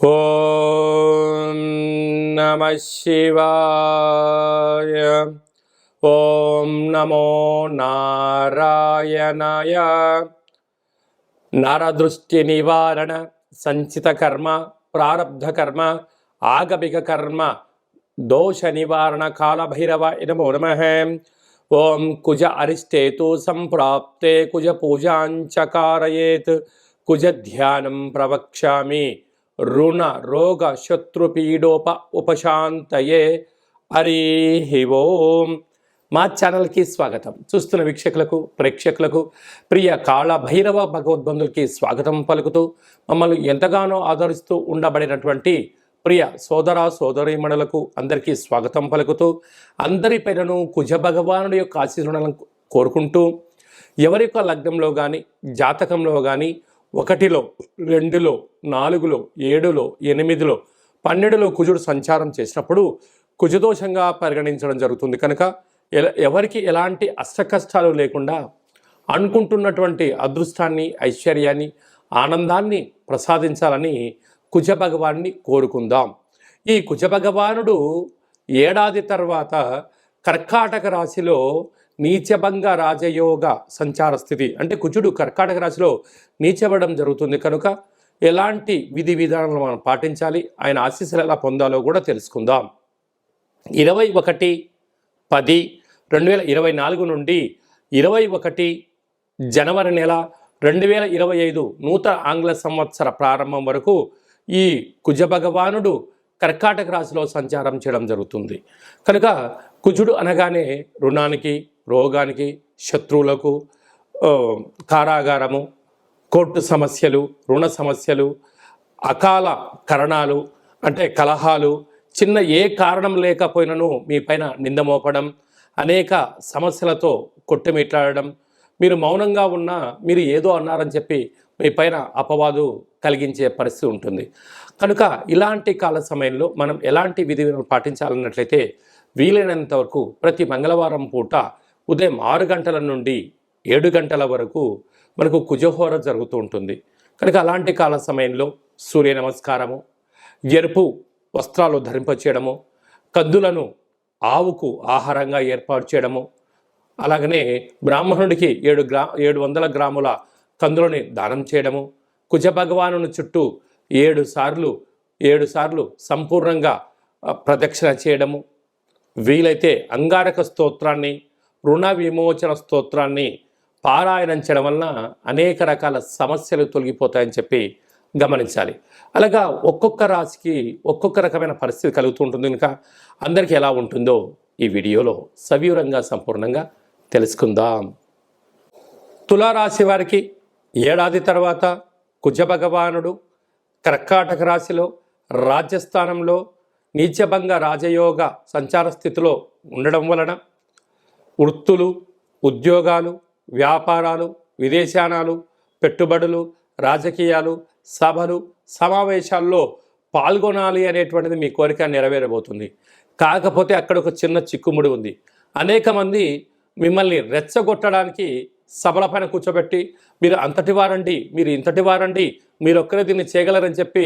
ఓం నమః శివాయ. ఓం నమో నారాయణాయ. నరదృష్టి నివారణ, సంచిత కర్మ, ప్రారబ్ధ కర్మ, ఆగమిక కర్మ, దోష నివారణ కాలభైరవాయ నమో నమః. ఓం కుజ అరిష్టేతు సంప్రాప్తే కుజ పూజాంచకారయేత్. కుజ ధ్యానం ప్రవక్ష్యామి రుణ రోగ శత్రుపీడోప ఉపశాంతయే. హరి ఓం. మా ఛానల్కి స్వాగతం. చూస్తున్న వీక్షకులకు, ప్రేక్షకులకు, ప్రియ కాళ భైరవ భగవద్బంధులకి స్వాగతం పలుకుతూ, మమ్మల్ని ఎంతగానో ఆదరిస్తూ ఉండబడినటువంటి ప్రియ సోదర సోదరీమణులకు అందరికీ స్వాగతం పలుకుతూ, అందరి పేరును కుజ భగవానుడి యొక్క ఆశీర్వాదాలను కోరుకుంటూ, ఎవరి యొక్క లగ్నంలో కానీ, జాతకంలో కానీ 1లో, 2లో, 4లో, 7లో, 8లో, 12లో కుజుడు సంచారం చేసినప్పుడు కుజదోషంగా పరిగణించడం జరుగుతుంది. కనుక ఎవరికి ఎలాంటి అష్టకష్టాలు లేకుండా అనుకుంటున్నటువంటి అదృష్టాన్ని, ఐశ్వర్యాన్ని, ఆనందాన్ని ప్రసాదించాలని కుజ భగవాన్ని కోరుకుందాం. ఈ కుజ భగవానుడు ఏడాది తర్వాత కర్కాటక రాశిలో నీచభంగ రాజయోగ సంచార స్థితి, అంటే కుజుడు కర్కాటక రాశిలో నీచబడడం జరుగుతుంది. కనుక ఎలాంటి విధి విధానాలు మనం పాటించాలి, ఆయన ఆశీస్సులు ఎలా పొందాలో కూడా తెలుసుకుందాం. 21/10/2024 నుండి 21 జనవరి నెల 2025 నూతన ఆంగ్ల సంవత్సర ప్రారంభం వరకు ఈ కుజ భగవానుడు కర్కాటక రాశిలో సంచారం చేయడం జరుగుతుంది. కనుక కుజుడు అనగానే రుణానికి, రోగానికి, శత్రువులకు, కారాగారము, కోర్టు సమస్యలు, రుణ సమస్యలు, అకాల కరణాలు అంటే కలహాలు, చిన్న ఏ కారణం లేకపోయినను మీ పైన నిందమోపడం, అనేక సమస్యలతో కొట్టుమిట్లాడడం, మీరు మౌనంగా ఉన్నా మీరు ఏదో అన్నారని చెప్పి మీ పైన అపవాదు కలిగించే పరిస్థితి ఉంటుంది. కనుక ఇలాంటి కాల సమయంలో మనం ఎలాంటి విధి పాటించాలన్నట్లయితే, వీలైనంత వరకు ప్రతి మంగళవారం పూట ఉదయం 6 గంటల నుండి 7 గంటల వరకు మనకు కుజహోర జరుగుతూ ఉంటుంది. కనుక అలాంటి కాల సమయంలో సూర్య నమస్కారము, ఎరుపు వస్త్రాలు ధరింపచేయడము, కందులను ఆవుకు ఆహారంగా ఏర్పాటు చేయడము, అలాగనే బ్రాహ్మణుడికి 700 గ్రాముల కందులని దానం చేయడము, కుజ భగవానుని చుట్టూ 7 సార్లు సంపూర్ణంగా ప్రదక్షిణ చేయడము, వీలైతే అంగారక స్తోత్రాన్ని, రుణ విమోచన స్తోత్రాన్ని పారాయణం చేయడం వలన అనేక రకాల సమస్యలు తొలగిపోతాయని చెప్పి గమనించాలి. అలాగా ఒక్కొక్క రాశికి ఒక్కొక్క రకమైన పరిస్థితి కలుగుతూ ఉంటుంది. కనుక అందరికీ ఎలా ఉంటుందో ఈ వీడియోలో సవివరంగా సంపూర్ణంగా తెలుసుకుందాం. తులారాశి వారికి ఏడాది తర్వాత కుజ భగవానుడు కర్కాటక రాశిలో రాజ్యస్థానంలో నీచభంగ రాజయోగ సంచార స్థితిలో ఉండడం వలన వృత్తులు, ఉద్యోగాలు, వ్యాపారాలు, విదేశానాలు, పెట్టుబడులు, రాజకీయాలు, సభలు, సమావేశాల్లో పాల్గొనాలి అనేటువంటిది మీ కోరిక నెరవేరబోతుంది. కాకపోతే అక్కడ ఒక చిన్న చిక్కుముడి ఉంది. అనేక మంది మిమ్మల్ని రెచ్చగొట్టడానికి సభల పైన కూర్చోబెట్టి, మీరు అంతటి వారండి, మీరు ఇంతటి వారండి, మీరు ఒక్కరే దీన్ని చేయగలరని చెప్పి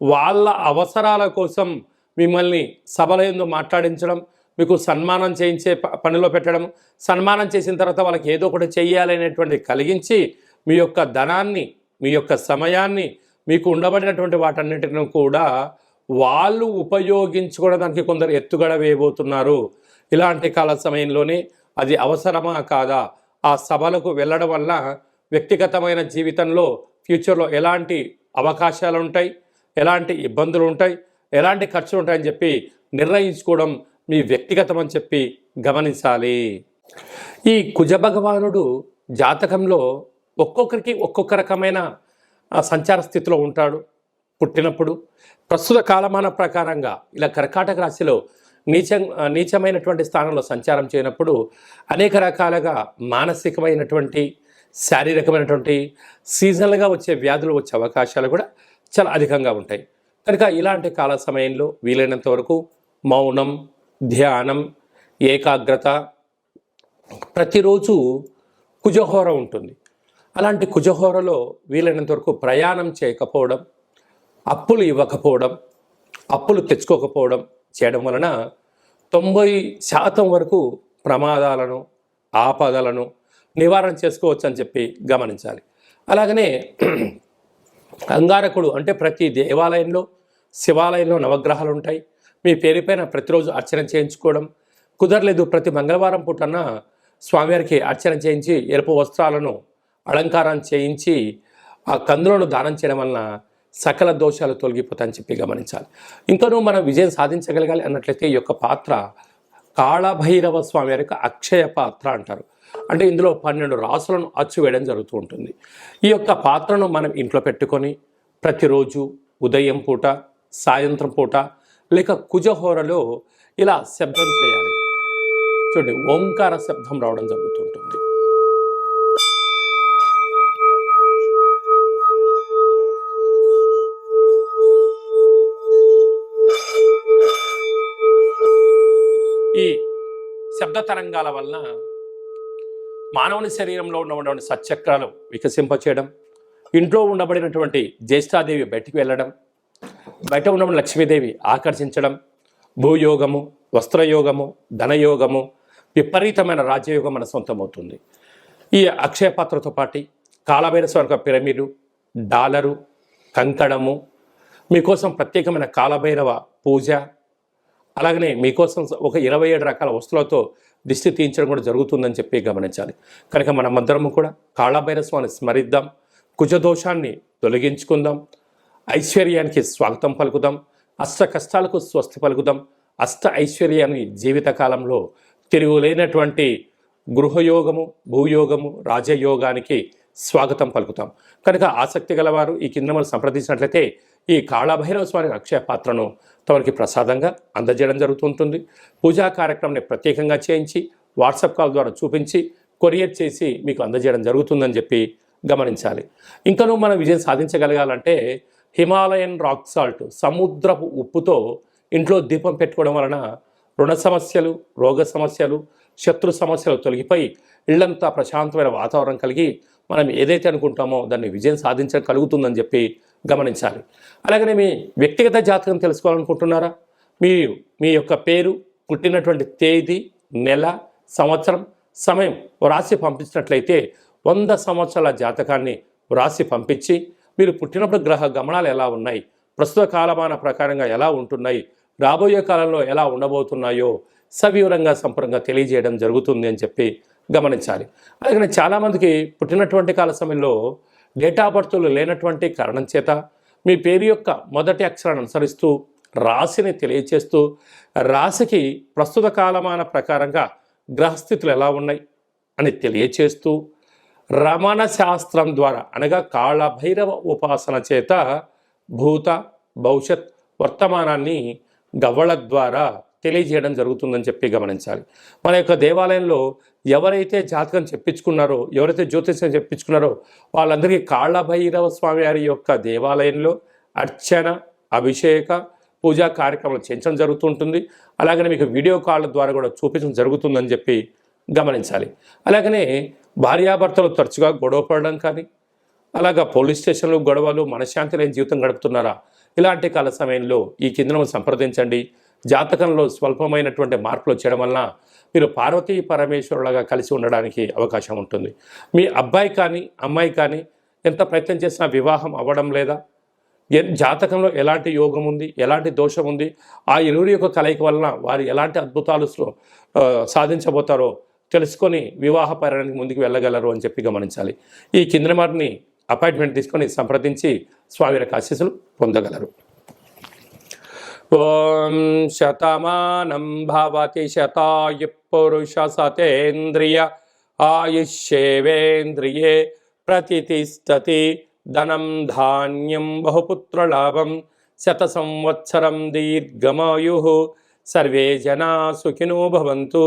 వాళ్ళ అవసరాల కోసం మిమ్మల్ని సభల యందు మాట్లాడించడం, మీకు సన్మానం చేయించే పనిలో పెట్టడం, సన్మానం చేసిన తర్వాత వాళ్ళకి ఏదో ఒకటి చెయ్యాలనేటువంటి కలిగించి మీ యొక్క ధనాన్ని, మీ యొక్క సమయాన్ని, మీకు ఉండబడినటువంటి వాటన్నిటిని కూడా వాళ్ళు ఉపయోగించుకోవడానికి కొందరు ఎత్తుగడ వేయబోతున్నారు. ఇలాంటి కాల సమయంలోనే అది అవసరమా కాదా, ఆ సభలకు వెళ్ళడం వల్ల వ్యక్తిగతమైన జీవితంలో ఫ్యూచర్లో ఎలాంటి అవకాశాలు ఉంటాయి, ఎలాంటి ఇబ్బందులు ఉంటాయి, ఎలాంటి ఖర్చులు ఉంటాయని చెప్పి నిర్ణయించుకోవడం మీ వ్యక్తిగతం అని చెప్పి గమనించాలి. ఈ కుజ భగవానుడు జాతకంలో ఒక్కొక్కరికి ఒక్కొక్క రకమైన సంచార స్థితిలో ఉంటాడు. పుట్టినప్పుడు ప్రస్తుత కాలమాన ప్రకారంగా ఇలా కర్కాటక రాశిలో నీచమైనటువంటి స్థానంలో సంచారం చేయనప్పుడు అనేక రకాలుగా మానసికమైనటువంటి, శారీరకమైనటువంటి, సీజనల్గా వచ్చే వ్యాధులు వచ్చే అవకాశాలు కూడా చాలా అధికంగా ఉంటాయి. కనుక ఇలాంటి కాల సమయంలో వీలైనంత వరకు మౌనం, ధ్యానం, ఏకాగ్రత, ప్రతిరోజు కుజహోర ఉంటుంది. అలాంటి కుజహోరలో వీలైనంత వరకు ప్రయాణం చేయకపోవడం, అప్పులు ఇవ్వకపోవడం, అప్పులు తెచ్చుకోకపోవడం చేయడం వలన 90% వరకు ప్రమాదాలను, ఆపదలను నివారణ చేసుకోవచ్చు అని చెప్పి గమనించాలి. అలాగనే అంగారకుడు అంటే ప్రతి దేవాలయంలో, శివాలయంలో నవగ్రహాలు ఉంటాయి. మీ పేరుపైన ప్రతిరోజు అర్చన చేయించుకోవడం కుదరలేదు, ప్రతి మంగళవారం పూటన స్వామివారికి అర్చన చేయించి ఎరుపు వస్త్రాలను అలంకారం చేయించి ఆ కందులను దానం చేయడం వలన సకల దోషాలు తొలగిపోతాయని చెప్పి గమనించాలి. ఇంకనూ మనం విజయం సాధించగలగాలి అన్నట్లయితే ఈ యొక్క పాత్ర కాళభైరవ స్వామి వారి యొక్క అక్షయ పాత్ర అంటారు. అంటే ఇందులో 12 రాసులను అచ్చు వేయడం జరుగుతూ ఉంటుంది. ఈ యొక్క పాత్రను మనం ఇంట్లో పెట్టుకొని ప్రతిరోజు ఉదయం పూట, సాయంత్రం పూట లేక కుజహోరలో ఇలా శబ్దం చేయాలి. చూడండి, ఓంకార శబ్దం రావడం జరుగుతుంటుంది. ఈ శబ్ద తరంగాల వలన మానవుని శరీరంలో ఉన్నటువంటి సచక్రాలు వికసింపచేయడం, ఇంట్లో ఉండబడినటువంటి జ్యేష్ఠాదేవి బయటికి వెళ్ళడం, బయట ఉన్న లక్ష్మీదేవి ఆకర్షించడం, భూయోగము, వస్త్రయోగము, ధనయోగము, విపరీతమైన రాజ్యయోగం మన సొంతమవుతుంది. ఈ అక్షయ పాత్రతో పాటు కాళభైరవ స్వామి పిరమిడు, డాలరు, కంకణము, మీకోసం ప్రత్యేకమైన కాళభైరవ పూజ, అలాగనే మీకోసం ఒక 27 రకాల వస్తువులతో దిష్టి తీయించడం కూడా జరుగుతుందని చెప్పి గమనించాలి. కనుక మనమందరము కూడా కాళభైరవ స్వామిని స్మరిద్దాం, కుజదోషాన్ని తొలగించుకుందాం, ఐశ్వర్యానికి స్వాగతం పలుకుదాం, అష్ట కష్టాలకు స్వస్తి పలుకుదాం, అష్ట ఐశ్వర్యాన్ని జీవితకాలంలో తిరుగులేనటువంటి గృహయోగము, భూయోగము, రాజయోగానికి స్వాగతం పలుకుతాం. కనుక ఆసక్తి గలవారు ఈ కింద మనం సంప్రదించినట్లయితే ఈ కాళభైరవ స్వామి అక్షయ పాత్రను తమకి ప్రసాదంగా అందజేయడం జరుగుతుంటుంది. పూజా కార్యక్రమాన్ని ప్రత్యేకంగా చేయించి వాట్సాప్ కాల్ ద్వారా చూపించి కొరియర్ చేసి మీకు అందజేయడం జరుగుతుందని చెప్పి గమనించాలి. ఇంకనూ మనం విజయం సాధించగలగాలంటే హిమాలయన్ రాక్ సాల్ట్, సముద్రపు ఉప్పుతో ఇంట్లో దీపం పెట్టుకోవడం వలన రుణ సమస్యలు, రోగ సమస్యలు, శత్రు సమస్యలు తొలగిపోయి ఇళ్లంతా ప్రశాంతమైన వాతావరణం కలిగి మనం ఏదైతే అనుకుంటామో దాన్ని విజయం సాధించగలుగుతుందని చెప్పి గమనించాలి. అలాగనే మీ వ్యక్తిగత జాతకం తెలుసుకోవాలనుకుంటున్నారా? మీ యొక్క పేరు, పుట్టినటువంటి తేదీ, నెల, సంవత్సరం, సమయం రాసి పంపించినట్లయితే 100 సంవత్సరాల జాతకాన్ని రాసి పంపించి మీరు పుట్టినప్పుడు గ్రహ గమనాలు ఎలా ఉన్నాయి, ప్రస్తుత కాలమాన ప్రకారంగా ఎలా ఉంటున్నాయి, రాబోయే కాలంలో ఎలా ఉండబోతున్నాయో సవివరంగా సంపూర్ణంగా తెలియజేయడం జరుగుతుంది అని చెప్పి గమనించాలి. అలాగే చాలామందికి పుట్టినటువంటి కాల సమయంలో డేట్ ఆఫ్ బర్త్లు లేనటువంటి కారణం చేత మీ పేరు యొక్క మొదటి అక్షరాన్ని అనుసరిస్తూ రాశిని తెలియచేస్తూ రాశికి ప్రస్తుత కాలమాన ప్రకారంగా గ్రహస్థితులు ఎలా ఉన్నాయి అని తెలియచేస్తూ రమణ శాస్త్రం ద్వారా అనగా కాళభైరవ ఉపాసన చేత భూత, భవిష్యత్, వర్తమానాన్ని గవ్వల ద్వారా తెలియజేయడం జరుగుతుందని చెప్పి గమనించాలి. మన యొక్క దేవాలయంలో ఎవరైతే జాతకం చెప్పించుకున్నారో, ఎవరైతే జ్యోతిష్యం చెప్పించుకున్నారో వాళ్ళందరికీ కాళభైరవ స్వామి వారి యొక్క దేవాలయంలో అర్చన, అభిషేక, పూజా కార్యక్రమాలు చేయించడం జరుగుతుంటుంది. అలాగనే మీకు వీడియో కాల్ ద్వారా కూడా చూపించడం జరుగుతుందని చెప్పి గమనించాలి. అలాగనే భార్యాభర్తలు తరచుగా గొడవ పడడం కానీ, అలాగా పోలీస్ స్టేషన్లు, గొడవలు, మనశ్శాంతి లేని జీవితం గడుపుతున్నారా? ఇలాంటి కాల సమయంలో ఈ కిందను సంప్రదించండి. జాతకంలో స్వల్పమైనటువంటి మార్పులు వచ్చేయడం వలన మీరు పార్వతీ పరమేశ్వరులాగా కలిసి ఉండడానికి అవకాశం ఉంటుంది. మీ అబ్బాయి కానీ అమ్మాయి కానీ ఎంత ప్రయత్నం చేసినా వివాహం అవ్వడం లేదా, జాతకంలో ఎలాంటి యోగం ఉంది, ఎలాంటి దోషం ఉంది, ఆ ఇరువురి యొక్క కలయిక వలన వారు ఎలాంటి అద్భుతాలు సాధించబోతారో తెలుసుకొని వివాహ పర్యానికి ముందుకు వెళ్ళగలరు అని చెప్పి గమనించాలి. ఈ కింద వారిని అపాయింట్మెంట్ తీసుకొని సంప్రదించి స్వామి యొక్క ఆశీస్సులు పొందగలరు. ఓం శతమానం భవతి శతాయు పురుష సతేంద్రియ ఆయుష్యేవేంద్రియే ప్రతిష్టతి ధనం ధాన్యం బహుపుత్రలాభం శత సంవత్సరం దీర్ఘమాయు సర్వే జనా సుఖినో భవంతు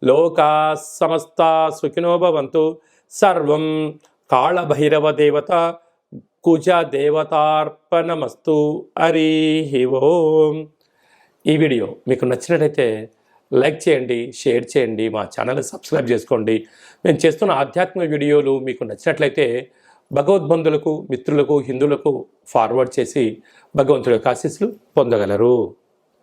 లోకా సమస్తా సుఖినో భవంతు. సర్వం కాళభైరవ దేవత కుజ దేవతార్పణమస్తు. హరి ఓం. ఈ వీడియో మీకు నచ్చినట్లయితే లైక్ చేయండి, షేర్ చేయండి, మా ఛానల్ని సబ్స్క్రైబ్ చేసుకోండి. మేము చేస్తున్న ఆధ్యాత్మిక వీడియోలు మీకు నచ్చినట్లయితే భగవద్బంధులకు, మిత్రులకు, హిందువులకు ఫార్వర్డ్ చేసి భగవంతుడి యొక్క ఆశీస్సులు పొందగలరు.